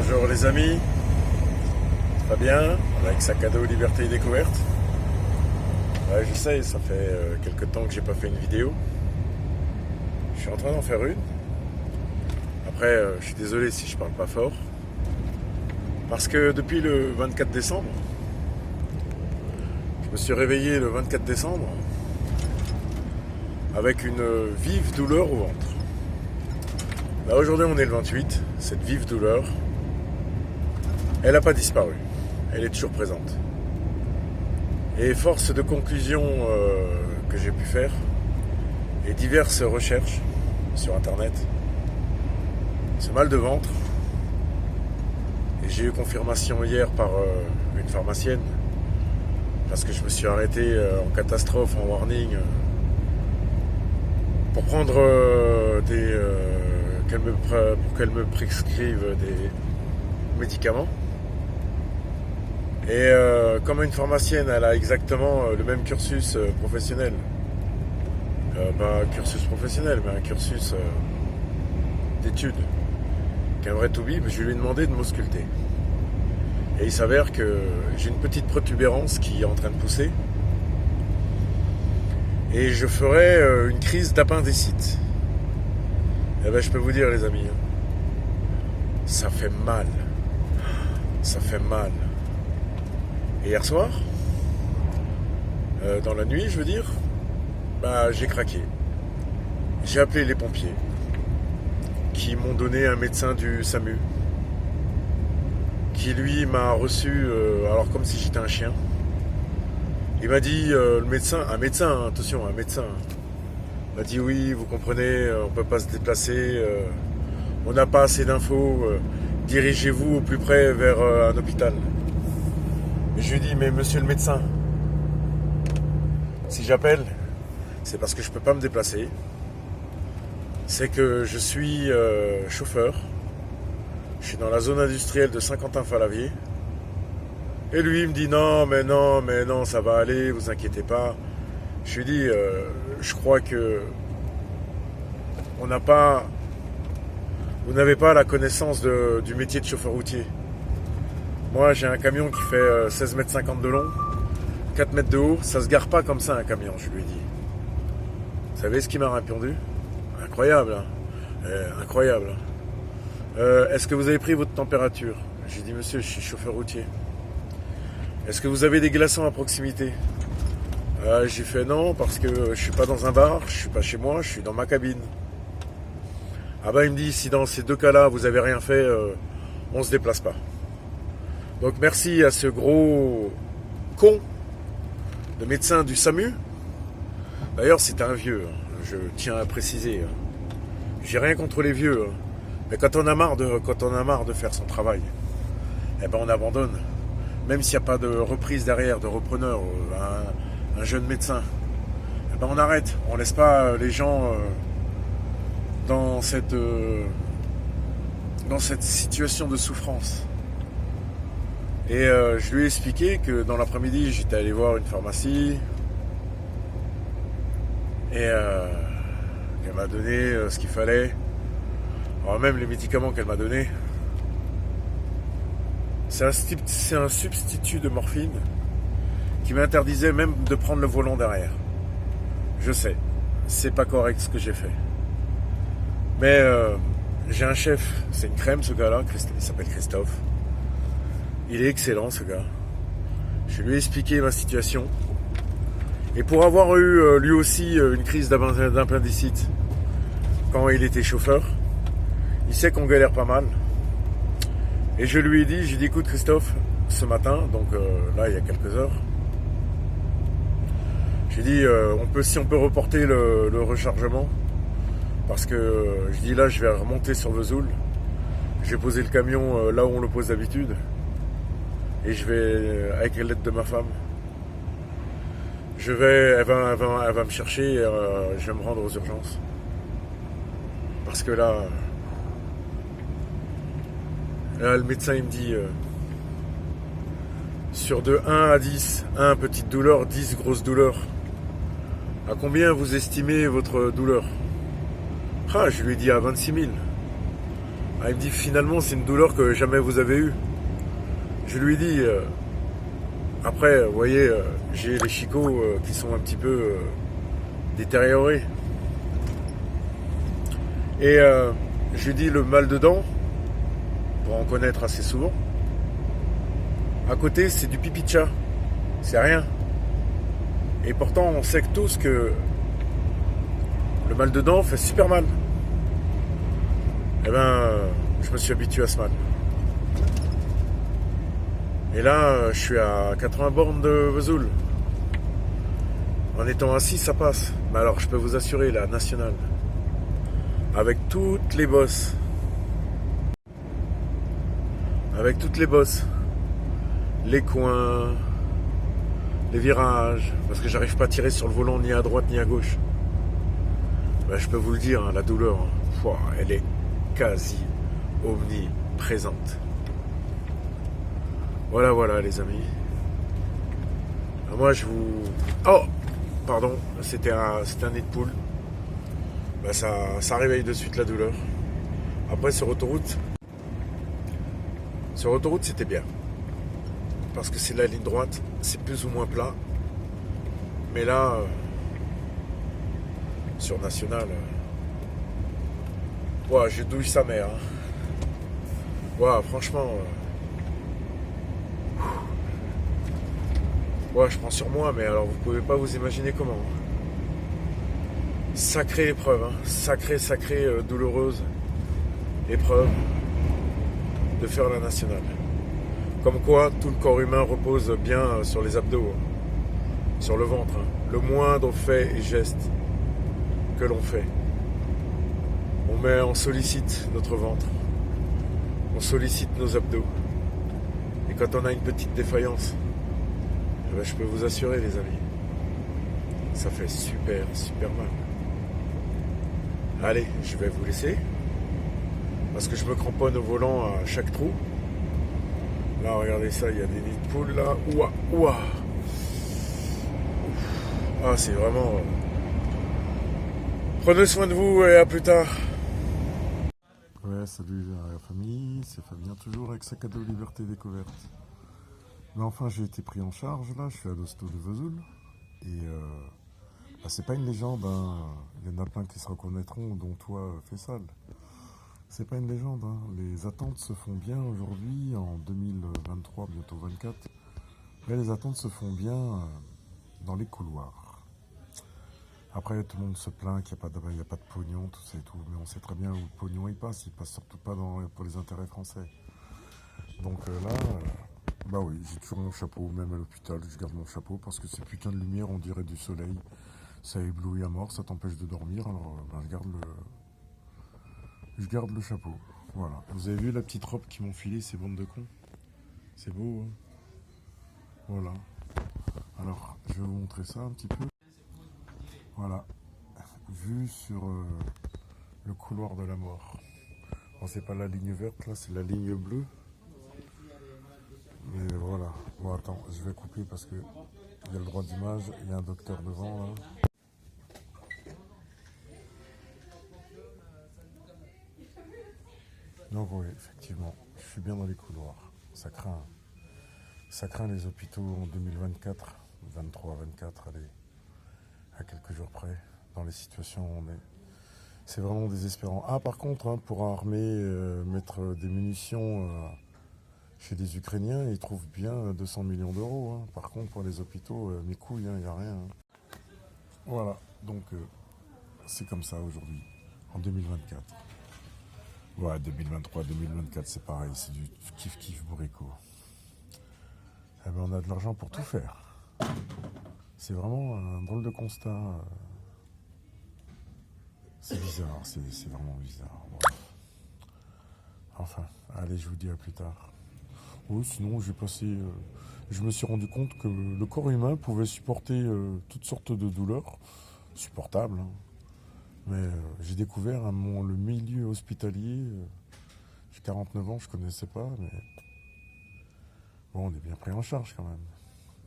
Bonjour les amis, très bien, avec sac à dos Liberté et Découverte. Ouais, je sais, ça fait quelques temps que j'ai pas fait une vidéo. Je suis en train d'en faire une. Après, je suis désolé si je parle pas fort. Parce que depuis le 24 décembre, je me suis réveillé le 24 décembre avec une vive douleur au ventre. Là aujourd'hui on est le 28, cette vive douleur, elle n'a pas disparu, elle est toujours présente. Et force de conclusion que j'ai pu faire, et diverses recherches sur internet, ce mal de ventre, et j'ai eu confirmation hier par une pharmacienne, parce que je me suis arrêté en catastrophe, en warning, pour prendre pour qu'elle me prescrive des médicaments. Et comme une pharmacienne, elle a exactement le même cursus professionnel. Pas un cursus professionnel, mais un cursus d'études qu'un vrai toubib, je lui ai demandé de m'ausculter. Et il s'avère que j'ai une petite protubérance qui est en train de pousser. Et je ferai une crise d'appendicite. Eh ben, je peux vous dire, les amis, ça fait mal. Ça fait mal. Et hier soir, dans la nuit, je veux dire, j'ai craqué. J'ai appelé les pompiers, qui m'ont donné un médecin du SAMU, qui lui m'a reçu, alors comme si j'étais un chien. Il m'a dit, le médecin, attention, un médecin, m'a dit oui, vous comprenez, on ne peut pas se déplacer, on n'a pas assez d'infos, dirigez-vous au plus près vers un hôpital. Et je lui ai dit, mais monsieur le médecin, si j'appelle, c'est parce que je ne peux pas me déplacer, c'est que je suis chauffeur, je suis dans la zone industrielle de Saint-Quentin-Falavier, et lui il me dit non, mais non, ça va aller, vous inquiétez pas. Je lui dis, je crois que vous n'avez pas la connaissance du métier de chauffeur routier. Moi, j'ai un camion qui fait 16,50 mètres de long, 4 mètres de haut. Ça se gare pas comme ça, un camion, je lui ai dit. Vous savez ce qu'il m'a répondu? Incroyable, hein, incroyable. Est-ce que vous avez pris votre température? J'ai dit, monsieur, je suis chauffeur routier. Est-ce que vous avez des glaçons à proximité? J'ai fait non, parce que je suis pas dans un bar, je suis pas chez moi, je suis dans ma cabine. Ah bah il me dit, si dans ces deux cas-là vous avez rien fait, on se déplace pas. Donc merci à ce gros con de médecin du SAMU. D'ailleurs c'est un vieux, je tiens à préciser. J'ai rien contre les vieux, mais quand on a marre de faire son travail, eh ben on abandonne. Même s'il n'y a pas de reprise derrière, de repreneur, un jeune médecin, eh ben on arrête. On laisse pas les gens dans cette situation de souffrance. Et je lui ai expliqué que dans l'après-midi, j'étais allé voir une pharmacie et elle m'a donné ce qu'il fallait. Alors même les médicaments qu'elle m'a donnés, c'est un substitut de morphine qui m'interdisait même de prendre le volant derrière. Je sais, c'est pas correct ce que j'ai fait. Mais j'ai un chef, c'est une crème ce gars-là, il s'appelle Christophe. Il est excellent ce gars. Je lui ai expliqué ma situation. Et pour avoir eu lui aussi une crise d'appendicite quand il était chauffeur, il sait qu'on galère pas mal. Et je lui ai dit, j'ai dit écoute Christophe, ce matin, donc là il y a quelques heures, j'ai dit si on peut reporter le rechargement, parce que je dis là je vais remonter sur Vesoul, j'ai posé le camion là où on le pose d'habitude, et je vais, avec l'aide de ma femme, elle va me chercher, je vais me rendre aux urgences. Parce que là, le médecin il me dit sur de 1 à 10, 1 petite douleur, 10 grosses douleurs. À combien vous estimez votre douleur? Je lui ai dit à 26 000. Ah, il me dit finalement c'est une douleur que jamais vous avez eue. Je lui dis, après, vous voyez, j'ai les chicots qui sont un petit peu détériorés. Et je lui dis le mal de dents, pour en connaître assez souvent. À côté, c'est du pipi de chat. C'est rien. Et pourtant, on sait que tous que le mal de dents fait super mal. Eh ben, je me suis habitué à ce mal. Et là, je suis à 80 bornes de Vesoul. En étant assis, ça passe. Mais alors, je peux vous assurer, la nationale, avec toutes les bosses, les coins, les virages, parce que j'arrive pas à tirer sur le volant ni à droite ni à gauche. Ben, je peux vous le dire, hein, la douleur, elle est quasi omniprésente. Voilà les amis. Moi je vous... Oh pardon, c'était un nid de poule. Ben, ça réveille de suite la douleur. Après sur autoroute c'était bien. Parce que c'est la ligne droite, c'est plus ou moins plat. Mais là, sur National, je douille sa mère. Hein. Franchement... je prends sur moi, mais alors vous pouvez pas vous imaginer comment. Sacrée épreuve, hein. Sacrée, douloureuse épreuve de faire la nationale. Comme quoi, tout le corps humain repose bien sur les abdos, hein. Sur le ventre. Hein. Le moindre fait et geste que l'on fait, on sollicite notre ventre, on sollicite nos abdos. Et quand on a une petite défaillance, je peux vous assurer les amis, ça fait super mal. Allez, je vais vous laisser, parce que je me cramponne au volant à chaque trou. Là, regardez ça, il y a des nids de poules là. Ouah. Ah, c'est vraiment... Prenez soin de vous et à plus tard. Ouais, salut la famille, c'est Fabien toujours avec Sac à dos Liberté Découverte. Mais enfin, j'ai été pris en charge là, je suis à l'hosto de Vesoul. Et c'est pas une légende, hein. Il y en a plein qui se reconnaîtront, dont toi, Faisal. C'est pas une légende, hein. Les attentes se font bien aujourd'hui, en 2023, bientôt 24. Mais les attentes se font bien dans les couloirs. Après, tout le monde se plaint qu'il n'y a pas de pognon, tout ça et tout. Mais on sait très bien où le pognon il passe surtout pas pour les intérêts français. Donc bah oui, j'ai toujours mon chapeau, même à l'hôpital, je garde mon chapeau parce que ces putains de lumière, on dirait du soleil. Ça éblouit à mort, ça t'empêche de dormir, alors je garde le chapeau. Voilà. Vous avez vu la petite robe qu'ils m'ont filée, ces bandes de cons? C'est beau, hein? Voilà. Alors, je vais vous montrer ça un petit peu. Voilà. Vue sur le couloir de la mort. Bon, c'est pas la ligne verte, là, c'est la ligne bleue. Mais voilà. Bon, attends, je vais couper parce que il y a le droit d'image, il y a un docteur devant, là. Donc oui, effectivement, je suis bien dans les couloirs. Ça craint les hôpitaux en 2024, 23, 24, allez, à quelques jours près, dans les situations où on est. C'est vraiment désespérant. Ah, par contre, hein, pour mettre des munitions chez des Ukrainiens, ils trouvent bien 200 millions d'euros. Hein. Par contre, pour les hôpitaux, mes couilles, il n'y a rien. Hein. Voilà, donc c'est comme ça aujourd'hui, en 2024. Ouais, 2023, 2024, c'est pareil, c'est du kiff bourrico. Eh ben, on a de l'argent pour tout faire. C'est vraiment un drôle de constat. C'est bizarre, c'est vraiment bizarre. Bon. Enfin, allez, je vous dis à plus tard. Oui, sinon, je me suis rendu compte que le corps humain pouvait supporter toutes sortes de douleurs, supportables. Hein. Mais j'ai découvert le milieu hospitalier. J'ai 49 ans, je connaissais pas, mais bon, on est bien pris en charge quand même.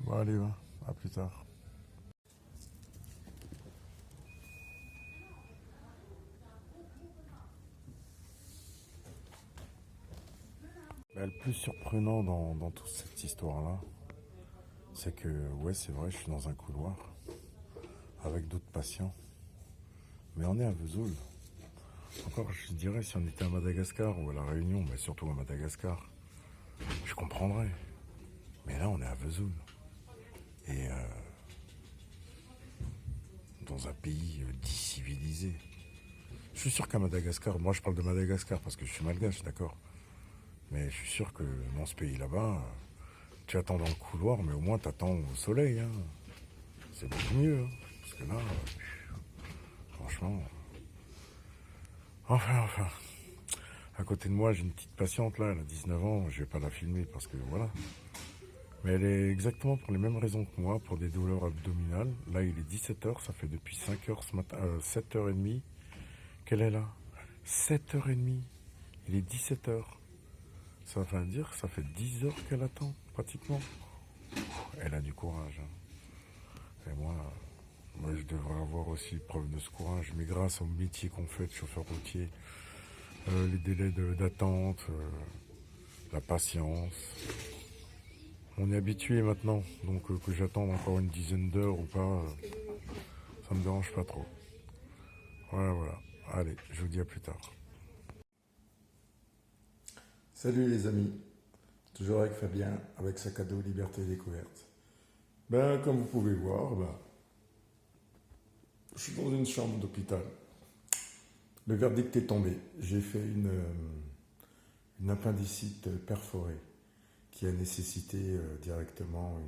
Bon, allez, à plus tard. Bah, le plus surprenant dans toute cette histoire-là, c'est que, ouais, c'est vrai, je suis dans un couloir avec d'autres patients. Mais on est à Vesoul. Encore, je dirais, si on était à Madagascar ou à La Réunion, mais surtout à Madagascar, je comprendrais. Mais là, on est à Vesoul. Et dans un pays dit civilisé. Je suis sûr qu'à Madagascar, moi je parle de Madagascar parce que je suis malgache, d'accord. Mais je suis sûr que dans ce pays là-bas, tu attends dans le couloir, mais au moins tu attends au soleil. Hein. C'est beaucoup mieux. Hein. Parce que là, franchement. Enfin. À côté de moi, j'ai une petite patiente là, elle a 19 ans, je vais pas la filmer parce que voilà. Mais elle est exactement pour les mêmes raisons que moi, pour des douleurs abdominales. Là, il est 17h, ça fait depuis 5h ce matin, 7h30 qu'elle est là. 7h30, il est 17h. Ça veut dire que ça fait 10 heures qu'elle attend, pratiquement. Elle a du courage. Hein. Et moi, je devrais avoir aussi preuve de ce courage. Mais grâce au métier qu'on fait de chauffeur routier, les délais d'attente, la patience, on est habitué maintenant. Donc que j'attende encore une dizaine d'heures ou pas, ça me dérange pas trop. Voilà. Allez, je vous dis à plus tard. Salut les amis, toujours avec Fabien, avec Sac à dos Liberté et Découverte. Ben, comme vous pouvez voir, je suis dans une chambre d'hôpital. Le verdict est tombé. J'ai fait une appendicite perforée qui a nécessité directement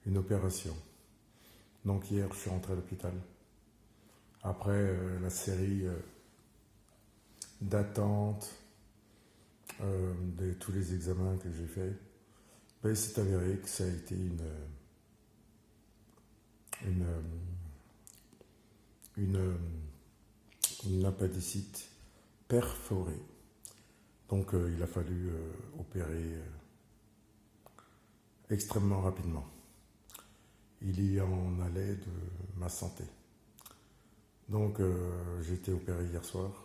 une opération. Donc hier, je suis rentré à l'hôpital. Après la série d'attente, de tous les examens que j'ai faits, il s'est avéré que ça a été une appendicite perforée. Donc il a fallu opérer extrêmement rapidement. Il y en allait de ma santé. Donc j'ai été opéré hier soir.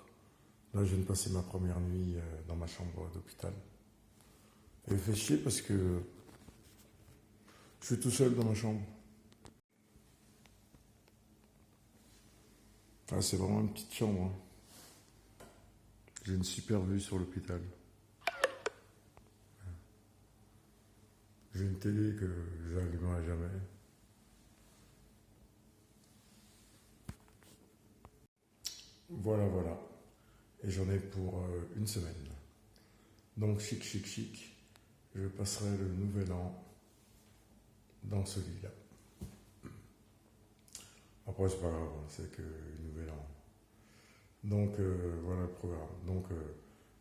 Là, je viens de passer ma première nuit dans ma chambre d'hôpital. Et fait chier parce que je suis tout seul dans ma chambre. Ah, c'est vraiment une petite chambre. Hein. J'ai une super vue sur l'hôpital. J'ai une télé que j'allumerai jamais. Voilà. Et j'en ai pour une semaine. Donc chic. Je passerai le nouvel an dans ce lit-là. Après, c'est pas grave, c'est que le nouvel an. Donc voilà le programme. Donc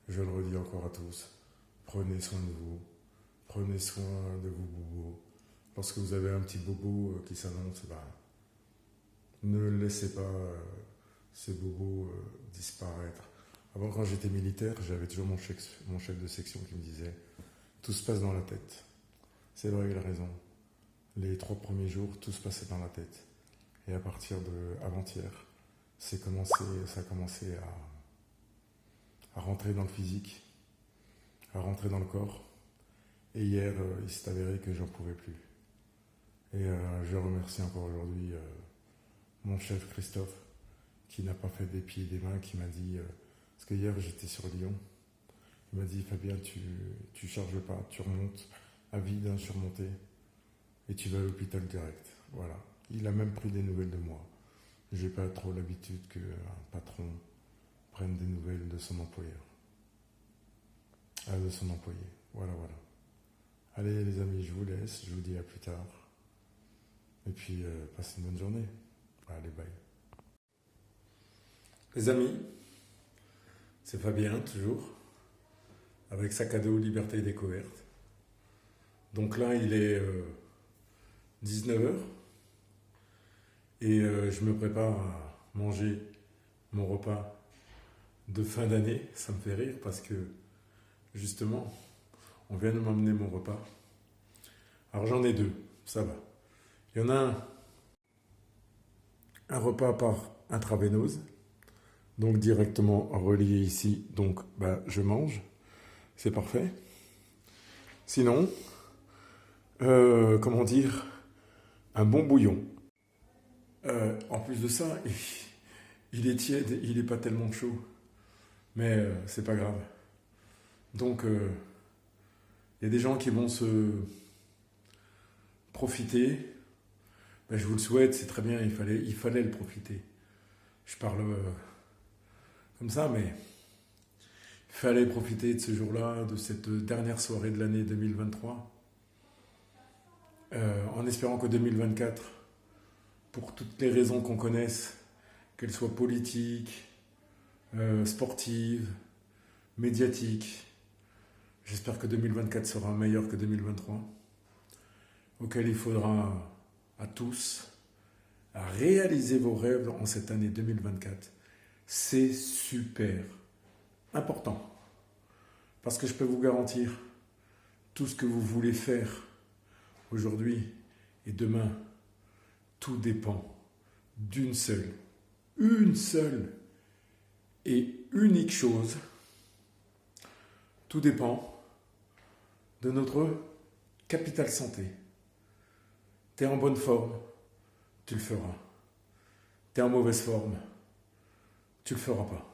je le redis encore à tous. Prenez soin de vous. Prenez soin de vos bobos. Lorsque vous avez un petit bobo qui s'annonce, ne laissez pas ces bobos disparaître. Avant, quand j'étais militaire, j'avais toujours mon chef de section qui me disait « Tout se passe dans la tête ». C'est vrai, il a raison. Les 3 premiers jours, tout se passait dans la tête. Et à partir de avant-hier, ça a commencé à rentrer dans le physique, à rentrer dans le corps. Et hier, il s'est avéré que j'en pouvais plus. Et je remercie encore aujourd'hui mon chef Christophe, qui n'a pas fait des pieds et des mains, qui m'a dit, parce que hier j'étais sur Lyon, il m'a dit Fabien, tu charges pas, tu remontes à vide, surmonté, et tu vas à l'hôpital direct. Voilà. Il a même pris des nouvelles de moi. J'ai pas trop l'habitude qu'un patron prenne des nouvelles de son employeur. De son employé. Voilà. Allez les amis, je vous laisse, je vous dis à plus tard. Et puis passez une bonne journée. Allez, bye. Les amis, c'est Fabien, toujours, avec Sac à dos Liberté et Découverte. Donc là, il est 19h. Et je me prépare à manger mon repas de fin d'année. Ça me fait rire parce que, justement, on vient de m'emmener mon repas. Alors j'en ai 2, ça va. Il y en a un repas par intraveineuse, donc directement relié ici. Donc je mange, c'est parfait. Sinon, comment dire, un bon bouillon. En plus de ça, il est tiède, il n'est pas tellement chaud. Mais c'est pas grave. Donc, il y a des gens qui vont se profiter. Ben, je vous le souhaite, c'est très bien, il fallait le profiter. Je parle comme ça, mais il fallait profiter de ce jour-là, de cette dernière soirée de l'année 2023, en espérant que 2024, pour toutes les raisons qu'on connaisse, qu'elles soient politiques, sportives, médiatiques, j'espère que 2024 sera meilleur que 2023, auquel il faudra à tous à réaliser vos rêves en cette année 2024. C'est super important. Parce que je peux vous garantir, tout ce que vous voulez faire aujourd'hui et demain, tout dépend d'une seule, une seule et unique chose. Tout dépend de notre capital santé. T'es en bonne forme, tu le feras. T'es en mauvaise forme, tu le feras pas.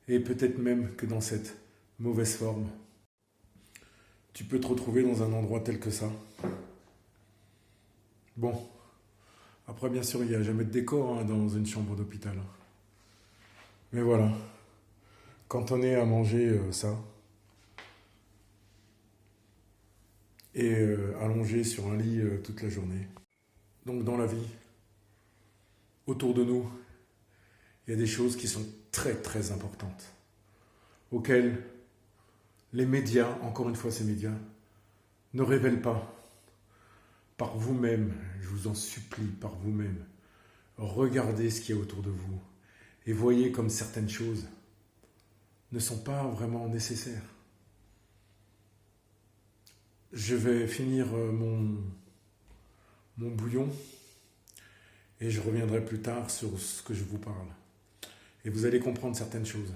Et peut-être même que dans cette mauvaise forme, tu peux te retrouver dans un endroit tel que ça. Bon, après bien sûr, il n'y a jamais de décor dans une chambre d'hôpital. Mais voilà, quand on est à manger ça, et allongé sur un lit toute la journée. Donc dans la vie, autour de nous, il y a des choses qui sont très très importantes, auxquelles les médias, encore une fois ces médias, ne révèlent pas. Par vous-même, je vous en supplie, par vous-même, regardez ce qu'il y a autour de vous et voyez comme certaines choses ne sont pas vraiment nécessaires. Je vais finir mon bouillon et je reviendrai plus tard sur ce que je vous parle. Et vous allez comprendre certaines choses.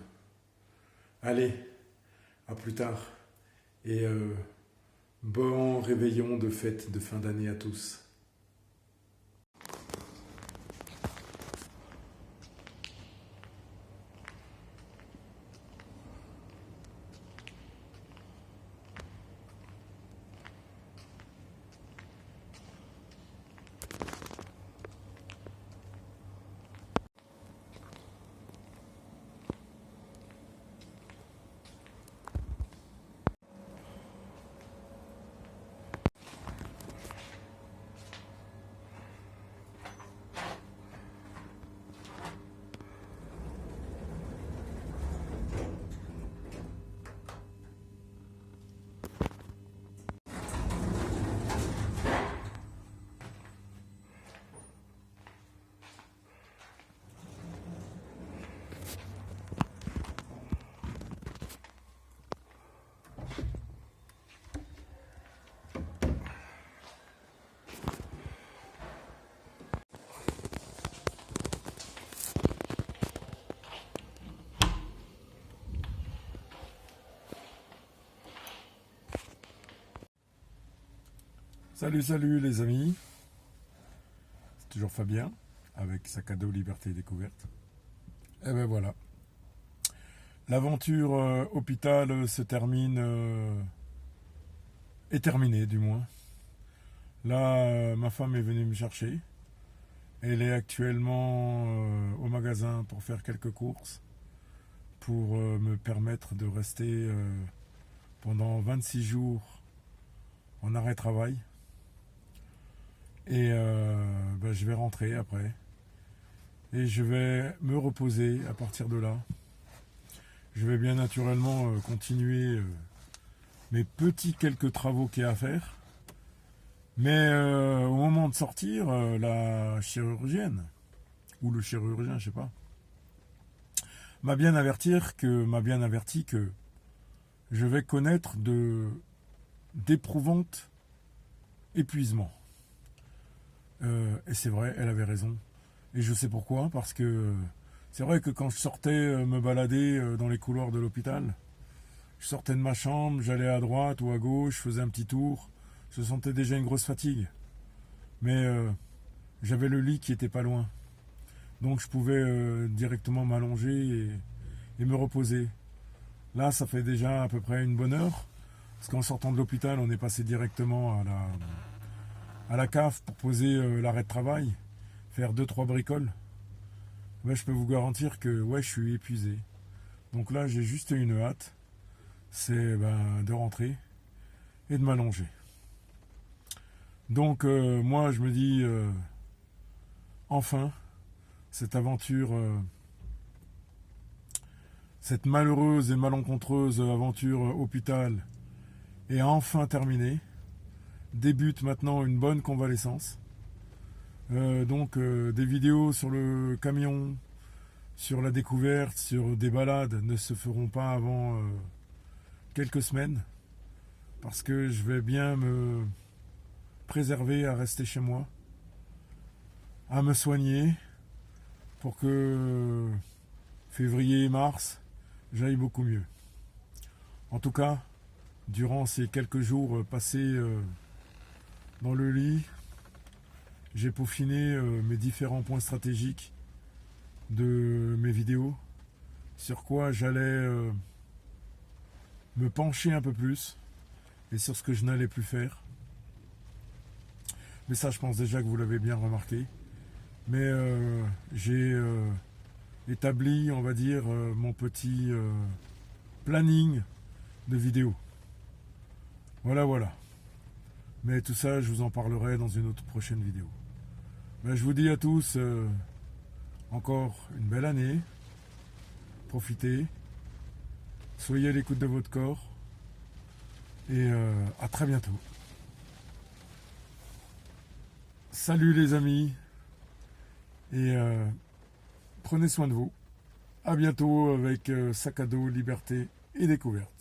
Allez, à plus tard et bon réveillon de fête de fin d'année à tous. Salut les amis, c'est toujours Fabien avec sa cadeau Liberté et Découverte. Et ben voilà, l'aventure hôpital se termine, est terminée du moins. Là, ma femme est venue me chercher, elle est actuellement au magasin pour faire quelques courses, pour me permettre de rester pendant 26 jours en arrêt travail. Et je vais rentrer après. Et je vais me reposer à partir de là. Je vais bien naturellement continuer mes petits quelques travaux qu'il y a à faire. Mais au moment de sortir, la chirurgienne, ou le chirurgien, je sais pas, m'a bien averti que je vais connaître d'éprouvantes épuisements. Et c'est vrai, elle avait raison. Et je sais pourquoi, parce que c'est vrai que quand je sortais me balader dans les couloirs de l'hôpital, Je sortais de ma chambre, j'allais à droite ou à gauche, je faisais un petit tour. Je sentais déjà une grosse fatigue. Mais j'avais le lit qui était pas loin. Donc je pouvais directement m'allonger et me reposer. Là, ça fait déjà à peu près une bonne heure. Parce qu'en sortant de l'hôpital, on est passé directement à la cave pour poser l'arrêt de travail, faire 2-3 bricoles. Ben, je peux vous garantir que ouais, je suis épuisé. Donc là, j'ai juste une hâte, c'est de rentrer et de m'allonger. Donc moi, je me dis, enfin, cette aventure, cette malheureuse et malencontreuse aventure hôpital est enfin terminée. Débute maintenant une bonne convalescence. Donc des vidéos sur le camion, sur la découverte, sur des balades ne se feront pas avant quelques semaines. Parce que je vais bien me préserver à rester chez moi, à me soigner, pour que février et mars, j'aille beaucoup mieux. En tout cas, durant ces quelques jours passés dans le lit, j'ai peaufiné mes différents points stratégiques de mes vidéos, sur quoi j'allais me pencher un peu plus, et sur ce que je n'allais plus faire. Mais ça, je pense déjà que vous l'avez bien remarqué. Mais j'ai établi, on va dire, mon petit planning de vidéos. Voilà. Mais tout ça, je vous en parlerai dans une autre prochaine vidéo. Je vous dis à tous encore une belle année. Profitez. Soyez à l'écoute de votre corps. Et à très bientôt. Salut les amis. Et prenez soin de vous. À bientôt avec Sac à dos, liberté et découverte.